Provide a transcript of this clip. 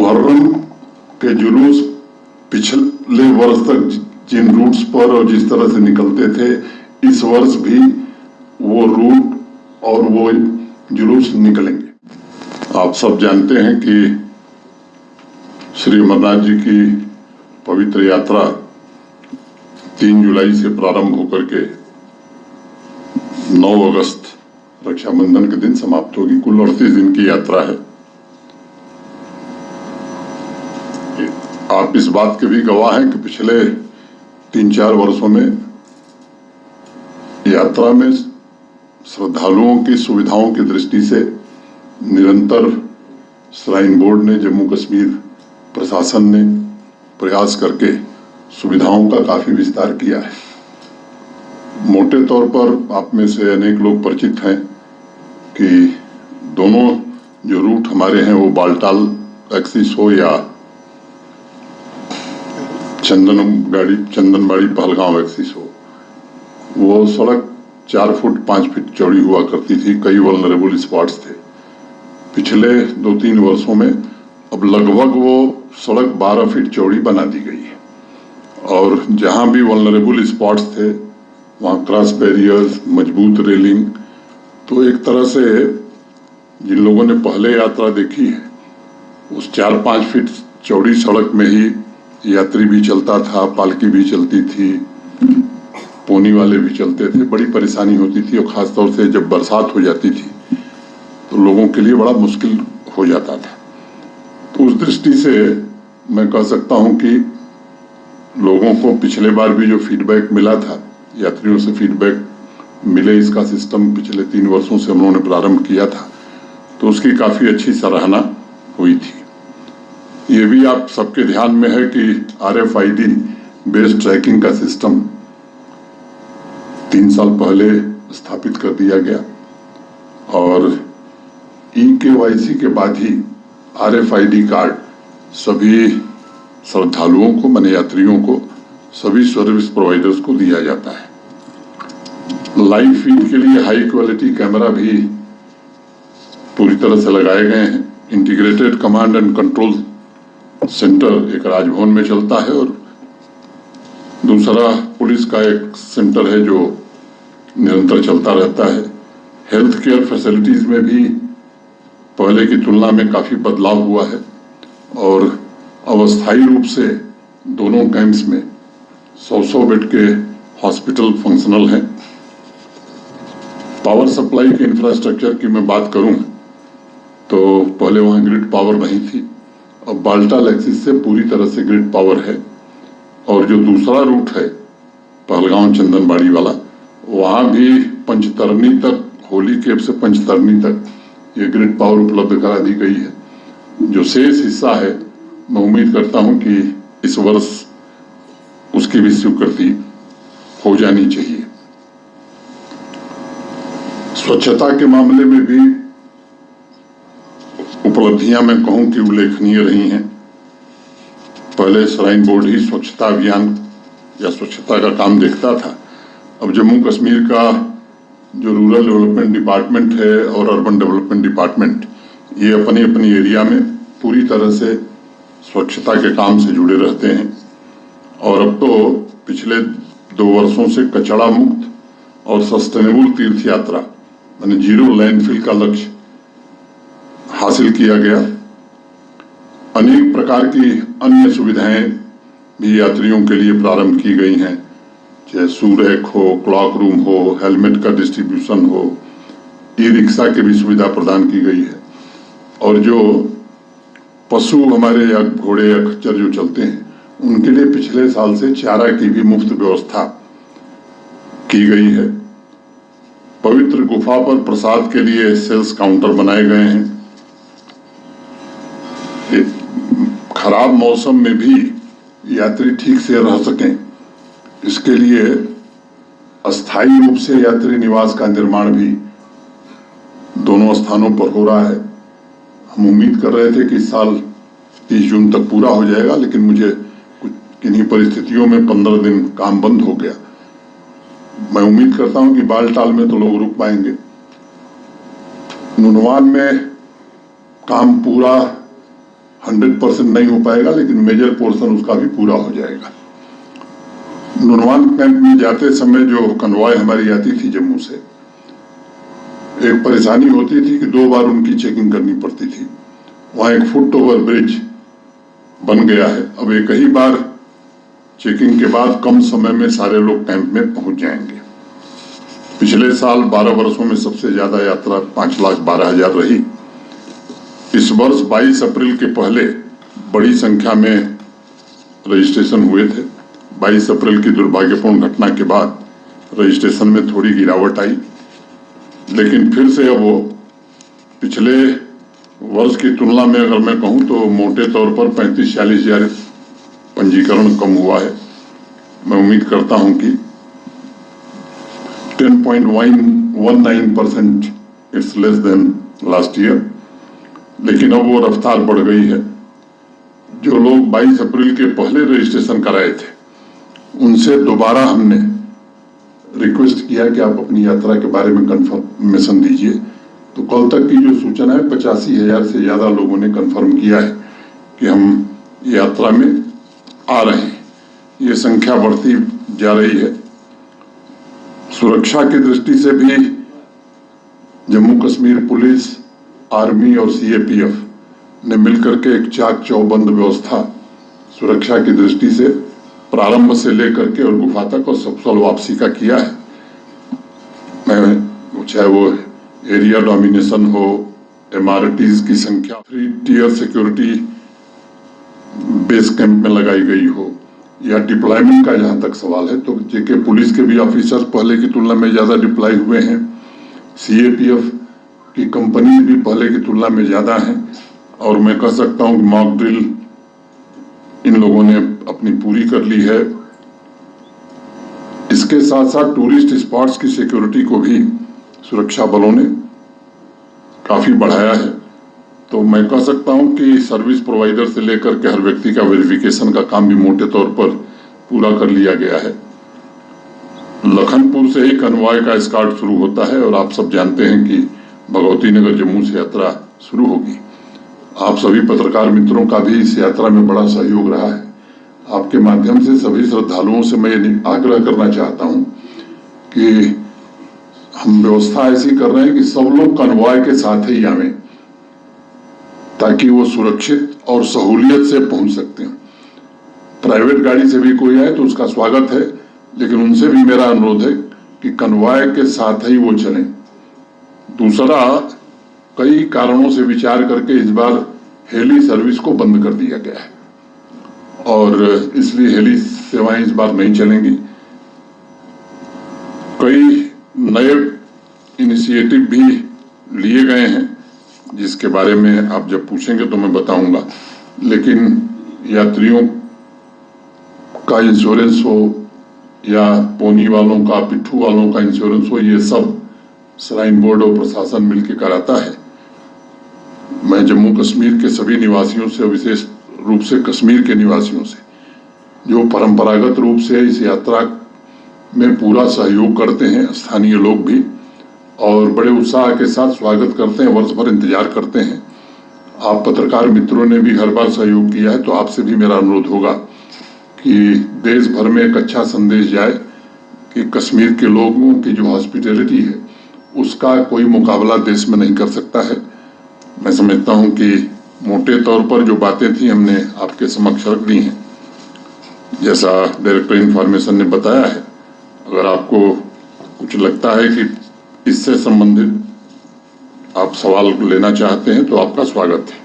मुहर्रम के जुलूस पिछले वर्ष तक जिन रूट्स पर और जिस तरह से निकलते थे, इस वर्ष भी वो रूट और वो जुलूस निकलेंगे। आप सब जानते हैं कि श्री अमरनाथ जी की पवित्र यात्रा 3 जुलाई से प्रारंभ होकर के 9 अगस्त रक्षाबंधन के दिन समाप्त होगी। कुल 38 दिन की यात्रा है। आप इस बात के भी गवाह हैं कि पिछले 3-4 वर्षों में यात्रा में श्रद्धालुओं की सुविधाओं की दृष्टि से निरंतर श्राइन बोर्ड ने, जम्मू कश्मीर प्रशासन ने प्रयास करके सुविधाओं का काफी विस्तार किया है। मोटे तौर पर आप में से अनेक लोग परिचित हैं कि दोनों जो रूट हमारे हैं वो बालटाल एक्सिस हो या चंदनबाड़ी पहलगांव एक्सिस हो, वो सड़क 4 फुट 5 फीट चौड़ी हुआ करती थी। कई वल्नरेबल स्पॉट्स थे। पिछले 2-3 वर्षों में अब लगभग वो सड़क 12 फीट चौड़ी बना दी गई है और जहां भी वल्नरेबल स्पॉट्स थे वहां क्रॉस बैरियर्स, मजबूत रेलिंग। तो एक तरह से जिन लोगों ने पहले यात्रा देखी है, उस 4-5 फीट चौड़ी सड़क में ही यात्री भी चलता था, पालकी भी चलती थी, पोनी वाले भी चलते थे। बड़ी परेशानी होती थी और खासतौर से जब बरसात हो जाती थी तो लोगों के लिए बड़ा मुश्किल हो जाता था। तो उस दृष्टि से मैं कह सकता हूं कि लोगों को पिछले बार भी जो फीडबैक मिला था, यात्रियों से फीडबैक मिले, इसका सिस्टम पिछले 3 वर्षों से हम लोगों ने प्रारंभ किया था, तो उसकी काफी अच्छी सराहना हुई थी। ये भी आप सबके ध्यान में है कि RFID बेस्ड ट्रैकिंग का सिस्टम 3 साल पहले स्थापित कर दिया गया और eKYC के बाद ही RFID कार्ड सभी श्रद्धालुओं को, माने यात्रियों को, सभी सर्विस प्रोवाइडर्स को दिया जाता है। लाइव फीड के लिए हाई क्वालिटी कैमरा भी पूरी तरह से लगाए गए हैं। Integrated command and control centre एक राजभवन में चलता है और दूसरा पुलिस का एक सेंटर है जो निरंतर चलता रहता है। हेल्थ केयर फैसिलिटीज में भी पहले की तुलना में काफी बदलाव हुआ है और अस्थायी रूप से दोनों कैंप्स में 100 बेड के हॉस्पिटल फंक्शनल हैं। पावर सप्लाई के इंफ्रास्ट्रक्चर की मैं बात करूं तो पहले वहां ग्रिड पावर नहीं थी, अब बालटाल एक्सिस से पूरी तरह से ग्रिड पावर है और जो दूसरा रूट है पहलगांव चंदनबाड़ी वाला, वहां भी पंचतरनी तक, होली केप से पंचतरनी तक ये ग्रिड पावर उपलब्ध करा दी गई है। जो शेष हिस्सा है मैं उम्मीद करता हूं कि इस वर्ष उसकी भी स्वीकृति हो जानी चाहिए। स्वच्छता के मामले में भी उपलब्धियां मैं कहूं कि उल्लेखनीय रही हैं। पहले श्राइन बोर्ड ही स्वच्छता अभियान या स्वच्छता का काम देखता था। अब जम्मू कश्मीर का जो रूरल डेवलपमेंट डिपार्टमेंट है और अर्बन डेवलपमेंट डिपार्टमेंट, ये अपनी अपनी एरिया में पूरी तरह से स्वच्छता के काम से जुड़े रहते हैं और अब तो पिछले 2 वर्षों से कचरा मुक्त और सस्टेनेबल तीर्थ यात्रा यानी 0 लैंडफिल का लक्ष्य हासिल किया गया। अनेक प्रकार की अन्य सुविधाएं भी यात्रियों के लिए प्रारंभ की गई हैं, चाहे सूरैक हो, क्लॉक रूम हो, हेलमेट का डिस्ट्रीब्यूशन हो, ई-रिक्शा की भी सुविधा प्रदान की गई है और जो पशु हमारे या घोड़े या खच्चर जो चलते हैं उनके लिए पिछले साल से चारा की भी मुफ्त व्यवस्था की गई है। पवित्र गुफा पर प्रसाद के लिए सेल्स काउंटर बनाए गए हैं। खराब मौसम में भी यात्री ठीक से रह सकें, इसके लिए अस्थायी रूप से यात्री निवास का निर्माण भी दोनों स्थानों पर हो रहा है। हम उम्मीद कर रहे थे कि इस साल 30 जून तक पूरा हो जाएगा, लेकिन मुझे कुछ किन्हीं परिस्थितियों में 15 दिन काम बंद हो गया। मैं उम्मीद करता हूं कि बालटाल में तो लोग रुक पाएंगे। नुनवान में काम पूरा 100% नहीं हो पाएगा, लेकिन मेजर पोर्शन उसका भी पूरा हो जाएगा। नुनवान कैंप में जाते समय जो कन्वॉय हमारी आती थी जम्मू से, एक परेशानी होती थी कि 2 बार उनकी चेकिंग करनी पड़ती थी। वहां एक फुट ओवर ब्रिज बन गया है, अब एक ही बार चेकिंग के बाद कम समय में सारे लोग कैंप में पहुंच जाएंगे। पिछले साल 12 वर्षों में सबसे ज्यादा यात्रा 5,12,000 रही। इस वर्ष 22 अप्रैल के पहले बड़ी संख्या में रजिस्ट्रेशन हुए थे। 22 अप्रैल की दुर्भाग्यपूर्ण घटना के बाद रजिस्ट्रेशन में थोड़ी गिरावट आई, लेकिन फिर से अब वो पिछले वर्ष की तुलना में अगर मैं कहूं तो मोटे तौर पर 35-40 हजार पंजीकरण कम हुआ है। मैं उम्मीद करता हूं कि 10.19% it's less than last year, लेकिन अब वो रफ्तार बढ़ गई है। जो लोग 22 अप्रैल के पहले रजिस्ट्रेशन कराए थे उनसे दोबारा हमने रिक्वेस्ट किया कि आप अपनी यात्रा के बारे में कंफर्मेशन दीजिए। तो कल तक की जो सूचना है 85,000 से ज्यादा लोगों ने कंफर्म किया है कि हम यात्रा में आ रहे हैं। ये संख्या बढ़ती जा रही है। सुरक्षा की दृष्टि से भी जम्मू कश्मीर पुलिस, आर्मी और सीएपीएफ ने मिलकर के एक चाक चौबंद व्यवस्था सुरक्षा की दृष्टि से प्रारंभ से लेकर के और गुफा तक और सफल वापसी का किया है। चाहे वो एरिया डोमिनेशन हो, एमआरटीज की संख्या 3 टियर सिक्योरिटी बेस कैंप में लगाई गई हो, या डिप्लॉयमेंट का जहां तक सवाल है तो जेके पुलिस के भी ऑफिसर्स पहले की तुलना में ज्यादा डिप्लॉय हुए हैं। सीएपीएफ की कंपनी भी पहले की तुलना में ज्यादा है, और मैं कह सकता हूं कि मॉक ड्रिल इन लोगों ने अपनी पूरी कर ली है। इसके साथ साथ टूरिस्ट स्पॉट्स की सिक्योरिटी को भी सुरक्षा बलों ने काफी बढ़ाया है। तो मैं कह सकता हूं कि सर्विस प्रोवाइडर से लेकर के हर व्यक्ति का वेरिफिकेशन का काम भी मोटे तौर पर पूरा कर लिया गया है। लखनपुर से ही कन्वॉय का एस्कॉर्ट शुरू होता है, और आप सब जानते हैं कि भगवती नगर जम्मू से यात्रा शुरू होगी। आप सभी पत्रकार मित्रों का भी इस यात्रा में बड़ा सहयोग रहा है। आपके माध्यम से सभी श्रद्धालुओं से मैं ये आग्रह करना चाहता हूं कि हम व्यवस्था ऐसी कर रहे हैं कि सब लोग कन्वॉय के साथ ही आवें, ताकि वो सुरक्षित और सहूलियत से पहुंच सकते हैं। प्राइवेट गाड़ी से भी कोई आए तो उसका स्वागत है, लेकिन उनसे भी मेरा अनुरोध है कि कन्वॉय के साथ ही वो चलें। दूसरा, कई कारणों से विचार करके इस बार हेली सर्विस को बंद कर दिया गया है, और इसलिए हेली सेवाएं इस बार नहीं चलेंगी। कई नए इनिशिएटिव भी लिए गए हैं, जिसके बारे में आप जब पूछेंगे तो मैं बताऊंगा। लेकिन यात्रियों का इंश्योरेंस हो या पोनी वालों का, पिट्ठू वालों का इंश्योरेंस हो, ये सब श्राइन बोर्ड और प्रशासन मिलकर कराता है। मैं जम्मू कश्मीर के सभी निवासियों से, विशेष रूप से कश्मीर के निवासियों से, जो परंपरागत रूप से इस यात्रा में पूरा सहयोग करते हैं, स्थानीय लोग भी, और बड़े उत्साह के साथ स्वागत करते हैं, वर्ष भर इंतजार करते हैं। आप पत्रकार मित्रों ने भी हर बार सहयोग किया है, तो आपसे भी मेरा अनुरोध होगा कि देश भर में एक अच्छा संदेश जाए कि कश्मीर के लोगों की जो हॉस्पिटैलिटी है उसका कोई मुकाबला देश में नहीं कर सकता है। मैं समझता हूं कि मोटे तौर पर जो बातें थी हमने आपके समक्ष रख दी हैं, जैसा डायरेक्टर इन्फॉर्मेशन ने बताया है। अगर आपको कुछ लगता है कि इससे संबंधित आप सवाल लेना चाहते हैं तो आपका स्वागत है।